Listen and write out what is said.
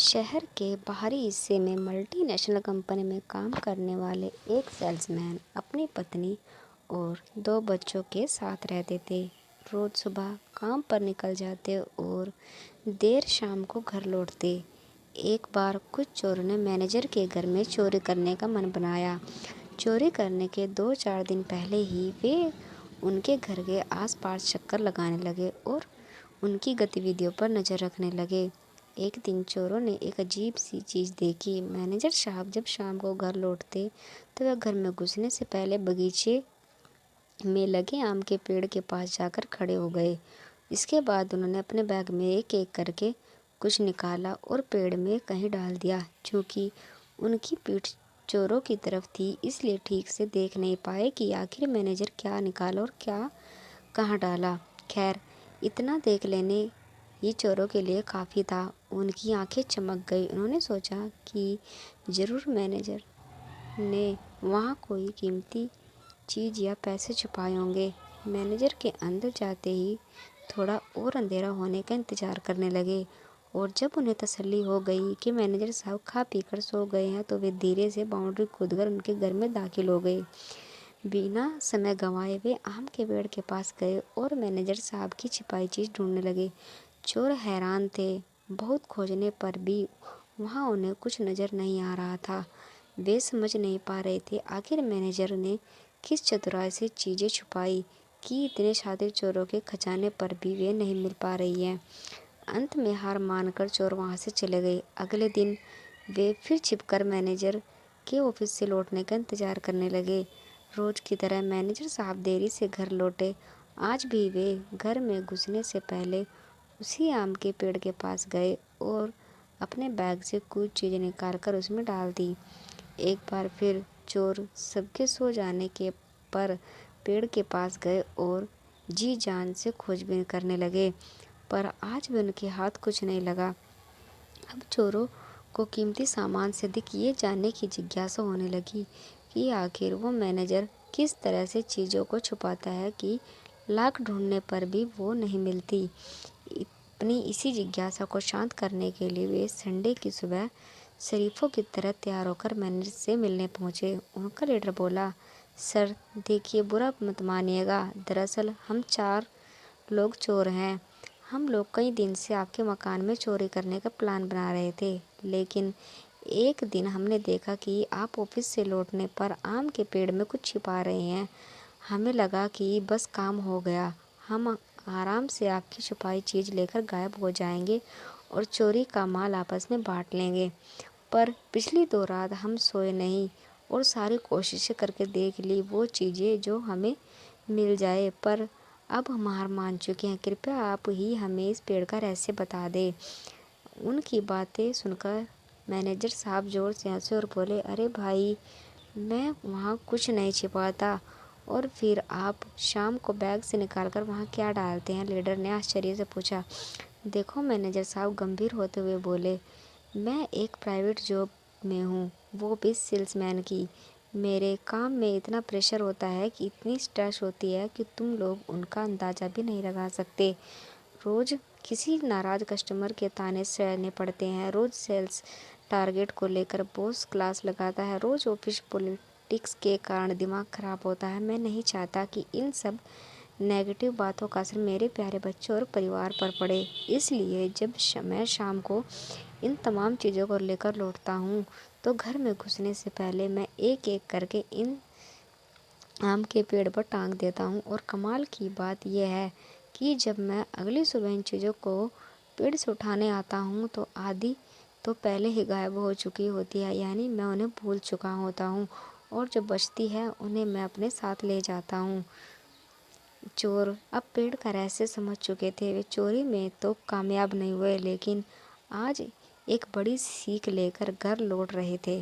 शहर के बाहरी हिस्से में मल्टीनेशनल कंपनी में काम करने वाले एक सेल्समैन अपनी पत्नी और 2 बच्चों के साथ रहते थे। रोज सुबह काम पर निकल जाते और देर शाम को घर लौटते। एक बार कुछ चोरों ने मैनेजर के घर में चोरी करने का मन बनाया। चोरी करने के 2-4 दिन पहले ही वे उनके घर के आसपास चक्कर लगाने लगे और उनकी गतिविधियों पर नज़र रखने लगे। एक दिन चोरों ने एक अजीब सी चीज़ देखी। मैनेजर साहब जब शाम को घर लौटते तो वह घर में घुसने से पहले बगीचे में लगे आम के पेड़ के पास जाकर खड़े हो गए। इसके बाद उन्होंने अपने बैग में एक एक करके कुछ निकाला और पेड़ में कहीं डाल दिया। चूँकि उनकी पीठ चोरों की तरफ थी, इसलिए ठीक से देख नहीं पाए कि आखिर मैनेजर क्या निकाला और क्या कहाँ डाला। खैर, इतना देख लेने ये चोरों के लिए काफ़ी था। उनकी आंखें चमक गई। उन्होंने सोचा कि ज़रूर मैनेजर ने वहाँ कोई कीमती चीज़ या पैसे छुपाए होंगे। मैनेजर के अंदर जाते ही थोड़ा और अंधेरा होने का इंतज़ार करने लगे और जब उन्हें तसल्ली हो गई कि मैनेजर साहब खा पी कर सो गए हैं तो वे धीरे से बाउंड्री कूदकर उनके घर में दाखिल हो गए। बिना समय गंवाए वे आम के पेड़ के पास गए और मैनेजर साहब की छिपाई चीज़ ढूंढने लगे। चोर हैरान थे। बहुत खोजने पर भी वहाँ उन्हें कुछ नज़र नहीं आ रहा था। वे समझ नहीं पा रहे थे आखिर मैनेजर ने किस चतुराई से चीज़ें छुपाई कि इतने शातिर चोरों के खजाने पर भी वे नहीं मिल पा रही हैं। अंत में हार मानकर चोर वहाँ से चले गए। अगले दिन वे फिर छिपकर मैनेजर के ऑफिस से लौटने का इंतज़ार करने लगे। रोज़ की तरह मैनेजर साहब देरी से घर लौटे। आज भी वे घर में घुसने से पहले उसी आम के पेड़ के पास गए और अपने बैग से कुछ चीज़ें निकालकर उसमें डाल दी। एक बार फिर चोर सबके सो जाने के पर पेड़ के पास गए और जी जान से खोजबीन करने लगे, पर आज भी उनके हाथ कुछ नहीं लगा। अब चोरों को कीमती सामान से अधिक ये जानने की जिज्ञासा होने लगी कि आखिर वो मैनेजर किस तरह से चीज़ों को छुपाता है कि लाख ढूंढने पर भी वो नहीं मिलती। अपनी इसी जिज्ञासा को शांत करने के लिए वे संडे की सुबह शरीफों की तरह तैयार होकर मैनेजर से मिलने पहुंचे। उनका लीडर बोला, सर देखिए, बुरा मत मानिएगा, दरअसल हम 4 लोग चोर हैं। हम लोग कई दिन से आपके मकान में चोरी करने का प्लान बना रहे थे, लेकिन एक दिन हमने देखा कि आप ऑफिस से लौटने पर आम के पेड़ में कुछ छिपा रहे हैं। हमें लगा कि बस काम हो गया, हम आराम से आपकी छुपाई चीज़ लेकर गायब हो जाएंगे और चोरी का माल आपस में बांट लेंगे। पर पिछली 2 रात हम सोए नहीं और सारी कोशिशें करके देख ली वो चीज़ें जो हमें मिल जाए, पर अब हम हार मान चुके हैं। कृपया आप ही हमें इस पेड़ का रहस्य बता दें। उनकी बातें सुनकर मैनेजर साहब ज़ोर से हंसे और बोले, अरे भाई, मैं वहाँ कुछ नहीं छिपाता। और फिर आप शाम को बैग से निकालकर वहाँ क्या डालते हैं? लीडर ने आश्चर्य से पूछा। देखो, मैनेजर साहब गंभीर होते हुए बोले, मैं एक प्राइवेट जॉब में हूँ, वो भी सेल्समैन की। मेरे काम में इतना प्रेशर होता है कि इतनी स्ट्रेस होती है कि तुम लोग उनका अंदाज़ा भी नहीं लगा सकते। रोज़ किसी नाराज़ कस्टमर के ताने सहने पड़ते हैं, रोज़ सेल्स टारगेट को लेकर बॉस क्लास लगाता है, रोज़ ऑफिस पॉलिटिक्स के कारण दिमाग ख़राब होता है। मैं नहीं चाहता कि इन सब नेगेटिव बातों का असर मेरे प्यारे बच्चों और परिवार पर पड़े। इसलिए जब मैं शाम को इन तमाम चीज़ों को लेकर लौटता हूँ तो घर में घुसने से पहले मैं एक एक करके इन आम के पेड़ पर टांग देता हूँ। और कमाल की बात यह है कि जब मैं अगली सुबह इन चीज़ों को पेड़ से उठाने आता हूँ तो आधी तो पहले ही गायब हो चुकी होती है, यानी मैं उन्हें भूल चुका होता हूँ, और जो बचती है उन्हें मैं अपने साथ ले जाता हूँ। चोर अब पेड़ का रहस्य समझ चुके थे। वे चोरी में तो कामयाब नहीं हुए, लेकिन आज एक बड़ी सीख लेकर घर लौट रहे थे।